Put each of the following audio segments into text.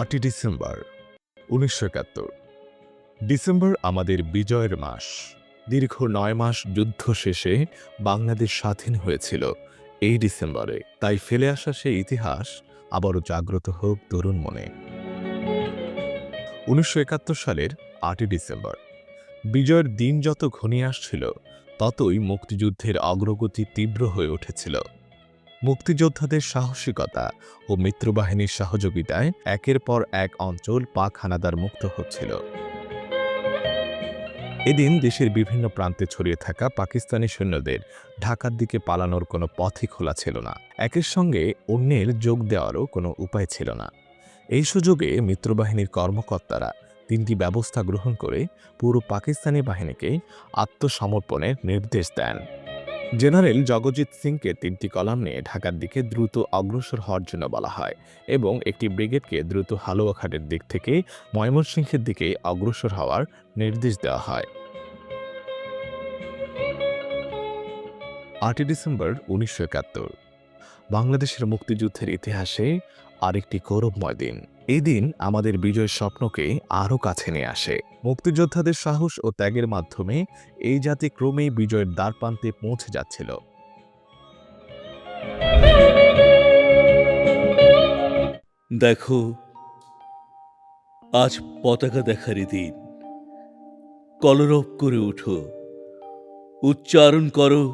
8 December 1971। December আমাদের বিজয়ের মাস। দীর্ঘ 9 মাস যুদ্ধ শেষে বাংলাদেশ স্বাধীন হয়েছিল এই ডিসেম্বরে। তাই ফেলে আসা সেই ইতিহাস আবারও জাগ্রত হোক তরুণ মনে। 1971 সালের 8 ডিসেম্বর। বিজয়ের দিন যত ঘনিয়ে আসছিল ততই মুক্তিযুদ্ধের অগ্রগতি তীব্র হয়ে উঠেছিল। মুক্তিযোদ্ধাদের সাহসিকতা ও মিত্রবাহিনীর সহযোগিতায় একের পর এক অঞ্চল পাক হানাদার মুক্ত হচ্ছিল। এদিন দেশের বিভিন্ন প্রান্তে ছড়িয়ে থাকা পাকিস্তানি সৈন্যদের ঢাকার দিকে পালানোর কোনো পথই খোলা ছিল না। একের সঙ্গে অন্যের যোগ দেওয়ারও কোনো উপায় ছিল না। এই সুযোগে মিত্রবাহিনীর কর্মকর্তারা 3টি ব্যবস্থা গ্রহণ করে পুরো পাকিস্তানি বাহিনীকে আত্মসমর্পণের নির্দেশ দেন। জেনারেল জগজিৎ সিংকে 3টি কলাম নিয়ে ঢাকার দিকে দ্রুত অগ্রসর হওয়ার জন্য বলা হয় এবং একটি ব্রিগেডকে দ্রুত হালুয়াঘাটের দিক থেকে ময়মনসিংহের দিকে অগ্রসর হওয়ার নির্দেশ দেওয়া হয়। 8 ডিসেম্বর 1971 বাংলাদেশের মুক্তিযুদ্ধের ইতিহাসে আরেকটি গৌরবময় দিন। এই দিন আমাদের বিজয়ের স্বপ্নকে আরও কাছে নিয়ে আসে। মুক্তিযোদ্ধাদের সাহস ও ত্যাগের মাধ্যমে এই জাতি ক্রমেই বিজয়ের দ্বারপ্রান্তে পৌঁছে যাচ্ছিল। দেখো, আজ পতাকা দেখারই দিন। কলরব করে ওঠো, উচ্চারণ করো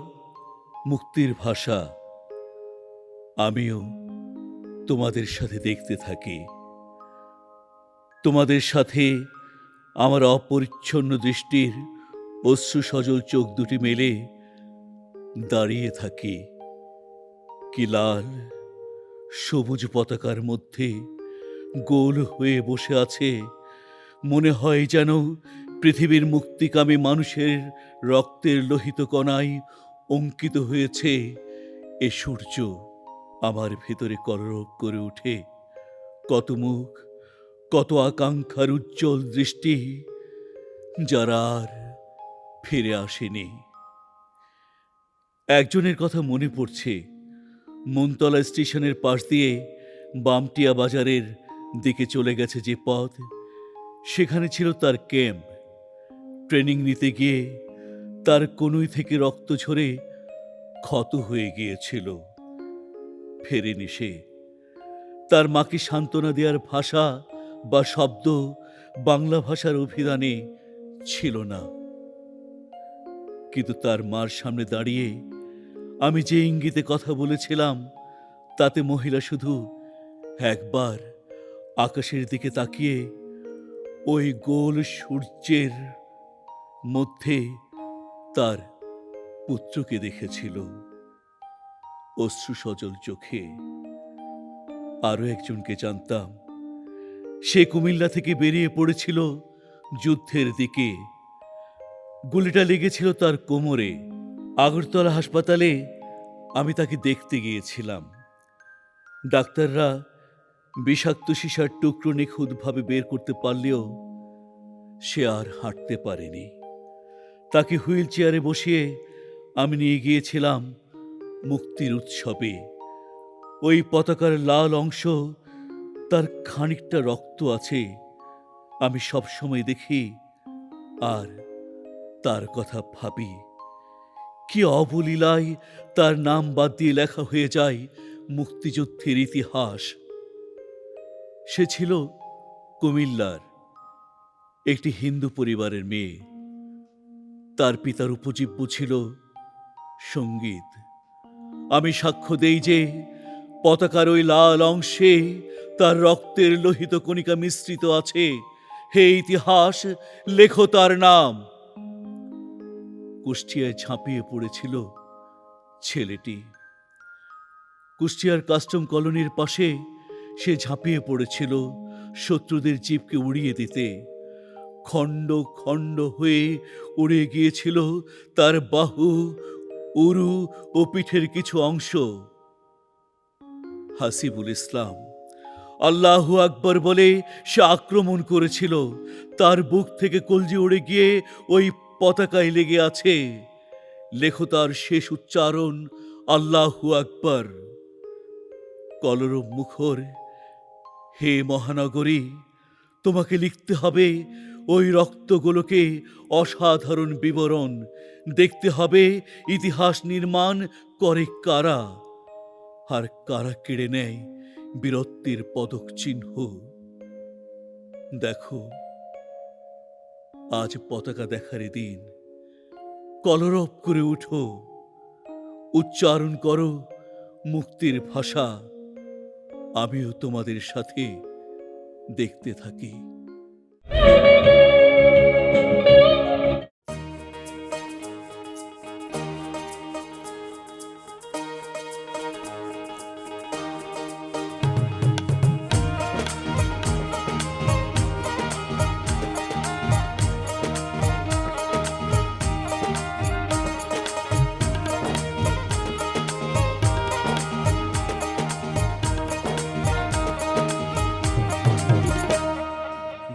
মুক্তির ভাষা। আমিও তোমাদের সাথে দেখতে থাকি। তোমাদের সাথে আমার অপরিচ্ছন্ন দৃষ্টির অশ্রু সজল চোখ দুটি মেলে দাঁড়িয়ে থাকি। কি লাল সবুজ পতাকার মধ্যে গোল হয়ে বসে আছে। মনে হয় যেন পৃথিবীর মুক্তিকামী মানুষের রক্তের লোহিত কণায় অঙ্কিত হয়েছে এ সূর্য। আমার ভেতরে কলরব করে ওঠে কত মুখ, কত আকাঙ্ক্ষার উজ্জ্বল দৃষ্টি, যারা আর ফিরে আসেনি। একজনের কথা মনে পড়ছে। মনতলা স্টেশনের পাশ দিয়ে বামটিয়া বাজারের দিকে চলে গেছে যে পথ, সেখানে ছিল তার ক্যাম্প। ট্রেনিং নিতে গিয়ে তার কনুই থেকে রক্ত ঝরে ক্ষত হয়ে গিয়েছিল। ফেরেনি সে। তার মাকে সান্ত্বনা দেওয়ার ভাষা বা শব্দ বাংলা ভাষার অভিধানে ছিল না। কিন্তু তার মার সামনে দাঁড়িয়ে আমি যে ইঙ্গিতে কথা বলেছিলাম, তাতে মহিলা শুধু একবার আকাশের দিকে তাকিয়ে ওই গোল সূর্যের মধ্যে তার পুত্রকে দেখেছিল অশ্রু সজল চোখে। আরো একজনকে জানতাম, সে কুমিল্লা থেকে বেরিয়ে পড়েছিল যুদ্ধের দিকে। গুলিটা লেগেছিল তার কোমরে। আগরতলা হাসপাতালে আমি তাকে দেখতে গিয়েছিলাম। ডাক্তাররা বিষাক্ত সীসার টুকরো নিখুঁতভাবে বের করতে পারলেও সে আর হাঁটতে পারেনি। তাকে হুইল চেয়ারে বসিয়ে আমি নিয়ে গিয়েছিলাম মুক্তির উৎসবে। ওই পতাকার লাল অংশ, তার খানিকটা রক্ত আছে। আমি সবসময় দেখি আর তার কথা ভাবি। কি অবলীলায় তার নাম বাদ দিয়ে লেখা হয়ে যায় মুক্তিযুদ্ধের ইতিহাস। সে ছিল কুমিল্লার একটি হিন্দু পরিবারের মেয়ে। তার পিতার উপজীব্য ছিল সঙ্গীত। আমি সাক্ষ্য দেই যে পতাকার ওই লাল অংশে তার রক্তের লোহিত কণিকা মিশ্রিত আছে। হে ইতিহাস, লেখো তার নাম। কুষ্টিয়ায় ঝাঁপিয়ে পড়েছিল ছেলেটি। কুষ্টিয়ার কাস্টম কলোনির পাশে সে ঝাঁপিয়ে পড়েছিল শত্রুদের জীবকে উড়িয়ে দিতে। খণ্ড খণ্ড হয়ে উড়ে গিয়েছিল তার বাহু, উরু ও পিঠের কিছু অংশ। হাসিবুল ইসলাম আল্লাহু আকবার বলে সে আক্রমণ করেছিল। তার বুক থেকে কলজি উড়ে গিয়ে ওই পতাকায় লেগে আছে। লেখো তার শেষ উচ্চারণ, আল্লাহু আকবার। কলরব মুখর, হে মহানগরী, তোমাকে লিখতে হবে ওই রক্তগুলোকে অসাধারণ বিবরণ। দেখতে হবে ইতিহাস নির্মাণ করে কারা, আর কারা কেড়ে নেয় বীরত্বের পদক চিহ্ন। দেখো, আজ পতাকা দেখার দিন। কলরব করে উঠো, উচ্চারণ করো মুক্তির ভাষা। আমিও তোমাদের সাথে দেখতে থাকি।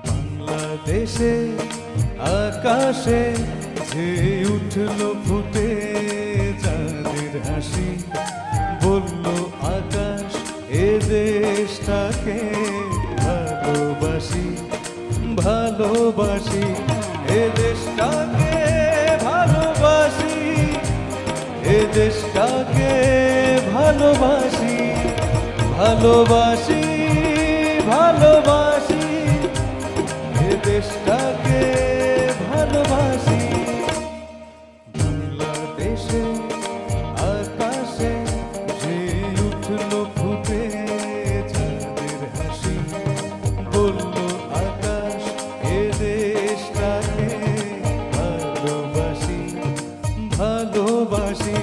বাংলাদেশে আকাশে যে উঠল ফুটে চাঁদের হাসি, বলল আকাশ এ দেশটাকে ভালোবাসি, ভালোবাসি এ দেশটাকে ভালোবাসি, এ দেশটাকে ভালোবাসি, ভালোবাসি, ভালোবাসি এ দেশটাকে ভালোবাসি। বাংলাদেশে আকাশে যে উঠল ফুটে চাঁদের হাসি, বলল আকাশ এ দেশটাকে ভালোবাসি, ভালোবাসি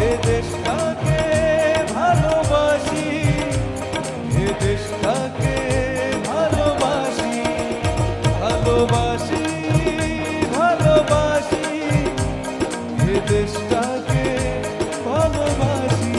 এ দেশটাকে ভালোবাসি, এ দেশটাকে ভালোবাসি, ভালোবাসি, ভালোবাসি এ দেশটাকে ভালোবাসি।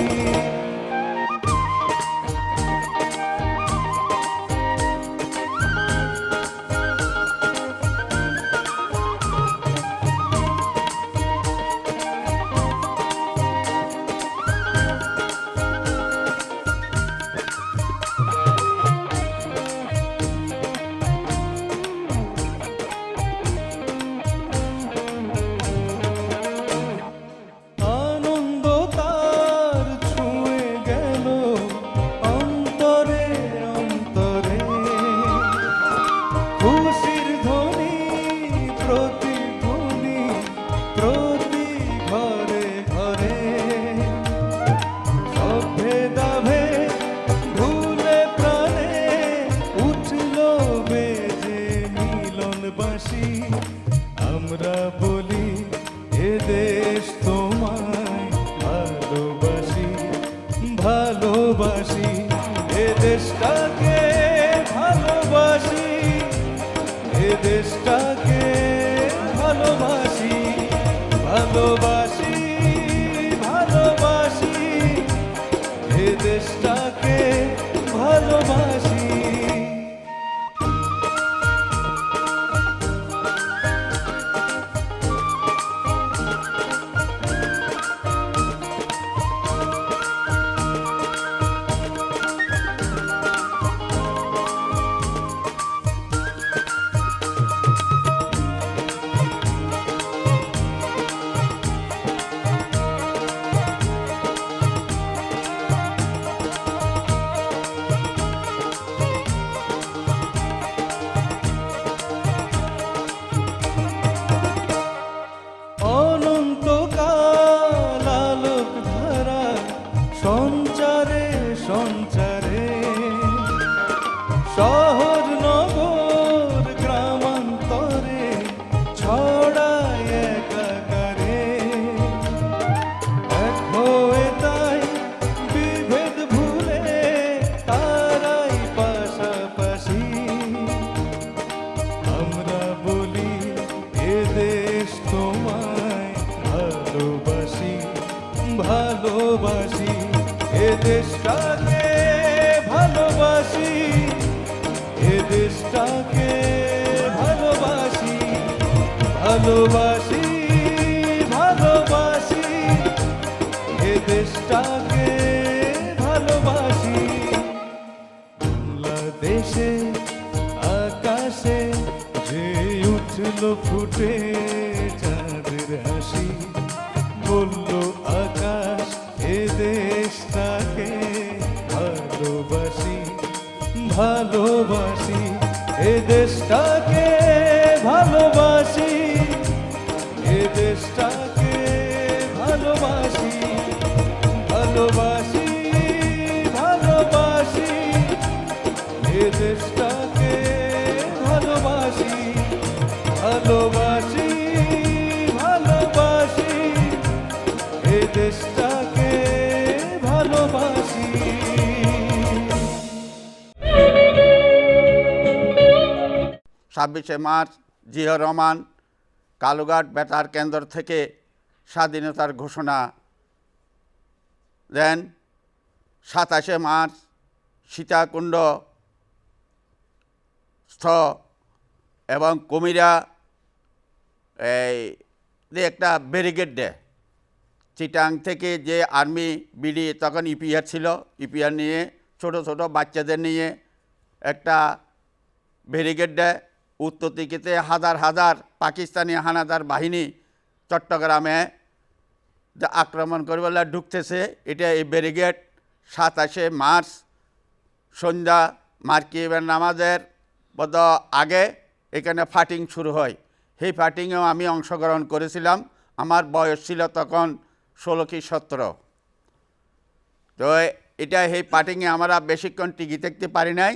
আনন্দ তার ছুঁয়ে গেল অন্তরে অন্তরে, খুশির ধ্বনি প্রতিধ্বনি প্রতি ঘরে ঘরে, সভ্যে দাভে ভুলে প্রাণে উঠল বেজে মিলন বাঁশি। আমরা বলি এ দেশ তোমায় ভালোবাসি, ভালোবাসি এ দেশটাকে ভালোবাসি, এ দেশটাকে ভালোবাসি, ভালোবাসি, ভালোবাসি এ দেশটাকে ভালোবাসি। ভালোবাসি এ দেশটাকে ভালোবাসি এ দেশটাকে ভালোবাসি ভালোবাসি ভালোবাসি এ দেশটাকে ভালোবাসি বাংলাদেশে আকাশে যে উঠল ফুটে চাঁদের হাসি বলল আকাশ এ দেশটাকে ভালোবাসি ভালোবাসি এ দেশটাকে ভালোবাসি এ দেশটাকে ভালোবাসি ভালোবাসি ভালোবাসি এ দেশটাকে ভালোবাসি ভালোবাসি ভালোবাসি এ দেশটাকে ভালোবাসি 26শে মার্চ জিয়া রহমান কালুঘাট বেতার কেন্দ্র থেকে স্বাধীনতার ঘোষণা দেন। 27শে মার্চ সীতাকুণ্ড স্থ এবং কুমিরা এই একটা ব্যারিকেড দেয়। চিটাং থেকে যে আর্মি বিডি তখন ইপিআর ছিল, ইপিআর নিয়ে ছোট ছোট বাচ্চাদের নিয়ে একটা ব্যারিকেড দেয়। উত্তর দিকেতে হাজার হাজার পাকিস্তানি হানাদার বাহিনী চট্টগ্রামে আক্রমণ করবে ঢুকতেছে। এটা এই ব্যারিকেড 27শে মার্চ সন্ধ্যা মাগরিবের নামাজের বদ আগে এখানে ফাইটিং শুরু হয়। সেই ফাইটিংয়েও আমি অংশগ্রহণ করেছিলাম। আমার বয়স ছিল তখন 16 কি 17। তো এটা এই ফাইটিংয়ে আমরা বেশিক্ষণ টিকে থাকতে পারি নাই,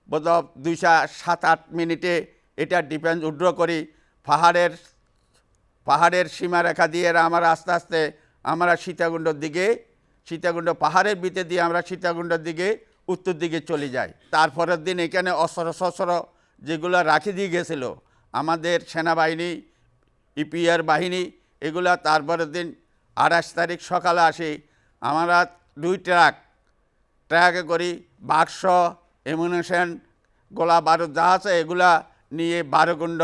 বোধ 2-7-8 মিনিটে এটা ডিফেন্স উড্র করি। পাহাড়ের সীমারেখা দিয়ে আমরা আস্তে আস্তে আমরা সীতাকুণ্ড পাহাড়ের ভিতর দিয়ে আমরা সীতাকুণ্ডের দিকে উত্তর দিকে চলে যাই। তারপরের দিন এখানে অস্ত্র শস্ত্র যেগুলো রাখি দিয়ে গেছিল আমাদের সেনাবাহিনী, ইপিআর বাহিনী, এগুলা তারপরের দিন 28 তারিখ সকালে আসি। আমরা 2 ট্রাকে করি বাক্স, এমুনেশন, গোলা বারুদ যা আছে এগুলা নিয়ে বারোকুণ্ড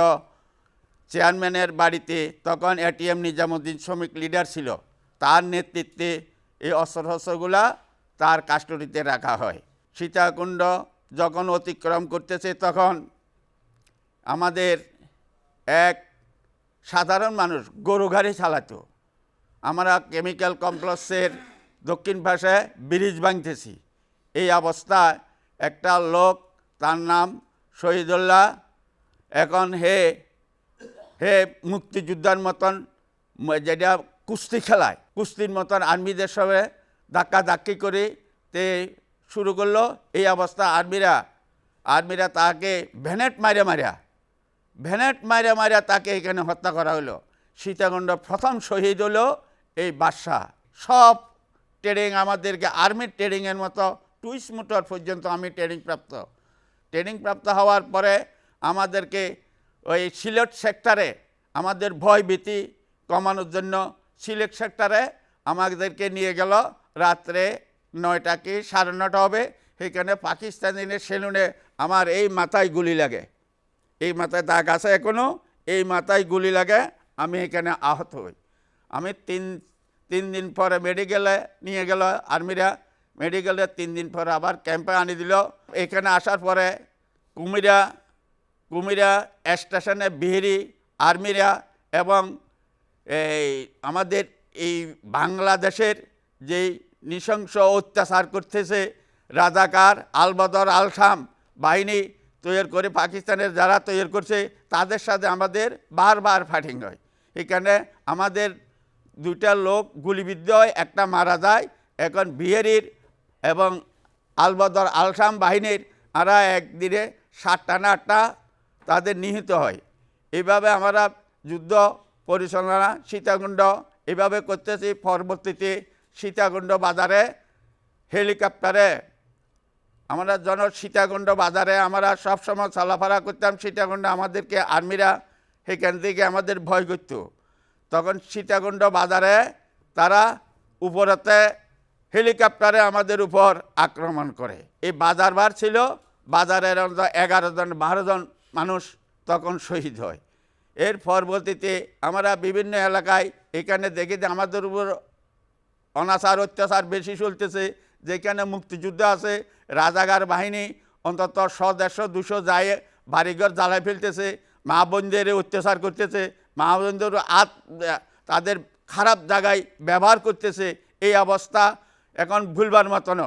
চেয়ারম্যানের বাড়িতে, তখন এটিএম নিজামুদ্দিন শ্রমিক লিডার ছিল, তার নেতৃত্বে এই অস্ত্রশস্ত্রগুলা তার কাস্টডিতে রাখা হয়। সীতাকুণ্ড যখন অতিক্রম করতেছে তখন আমাদের এক সাধারণ মানুষ গরু গাড়ি চালাতো। আমরা কেমিক্যাল কমপ্লেক্সের দক্ষিণ পাশে ব্রিজ ভাঙতেছি। এই অবস্থায় একটা লোক, তার নাম শহীদুল্লাহ, এখন হে মুক্তিযোদ্ধার মতন যেটা কুস্তি খেলায়, কুস্তির মতন আর্মিদের সঙ্গে ধাক্কাধাক্কি করে তে শুরু করলো। এই অবস্থা আর্মিরা তাকে ভ্যানেট মারিয়া তাকে এখানে হত্যা করা হলো। সীতাকুণ্ড প্রথম শহীদ হলো এই বাদশাহ। সব ট্রেনিং আমাদেরকে আর্মির ট্রেনিংয়ের মতো টুইস মোটর পর্যন্ত আমি ট্রেনিং প্রাপ্ত হওয়ার পরে আমাদেরকে ওই সিলেট সেক্টরে আমাদের ভয় ভীতি কমানোর জন্য সিলেট সেক্টরে আমাদেরকে নিয়ে গেল। রাত্রে 9টা কি 9:30 হবে, সেখানে পাকিস্তানিদের সেলুনে আমার এই মাথায় গুলি লাগে, এই মাথায় দাগ আছে এখনও, এই মাথায় গুলি লাগে, আমি এখানে আহত হই। আমি তিন দিন পরে মেডিকেলে নিয়ে গেল আর্মিরা। মেডিকেলে 3 দিন পরে আবার ক্যাম্পে আনি দিল। এখানে আসার পরে কুমিরা স্টেশনে বিহারি আর্মিরা এবং এই আমাদের এই বাংলাদেশের যেই নৃশংস অত্যাচার করতেছে রাজাকার আলবদর আলসাম বাহিনী তৈরি করে, পাকিস্তানের যারা তৈরি করছে তাদের সাথে আমাদের বারবার ফাইটিং হয়। এখানে আমাদের 2টা লোক গুলিবিদ্ধ হয়, একটা মারা যায়। এখন বিহারির এবং আলবদর আলসাম বাহিনীর আরা একদিনে 7টা না 8টা তাদের নিহত হয়। এইভাবে আমরা যুদ্ধ পরিচালনা সীতাকুণ্ড এভাবে করতেছি। পরবর্তীতে সীতাকুণ্ড বাজারে হেলিকপ্টারে আমরা সীতাকুণ্ড বাজারে আমরা সবসময় চলাফেরা করতাম। সীতাকুণ্ড আমাদেরকে আর্মিরা সেখান থেকে আমাদের ভয় করত। তখন সীতাকুণ্ড বাজারে তারা উপরেতে হেলিকপ্টারে আমাদের উপর আক্রমণ করে। এই বাজারবার ছিল, বাজারের 11 জন 12 জন মানুষ তখন শহীদ হয়। এর পরবর্তীতে আমরা বিভিন্ন এলাকায় এখানে দেখি যে আমাদের উপর অনাচার অত্যাচার বেশি চলতেছে। যেখানে মুক্তিযুদ্ধ আছে, রাজাকার বাহিনী অন্তত 100-150-200 যায় বাড়িঘর জ্বালায় ফেলতেছে, মা বোনদের অত্যাচার করতেছে, মা বোনদের তাদের খারাপ জায়গায় ব্যবহার করতেছে। এই অবস্থা এখন ভুলবার মতো না।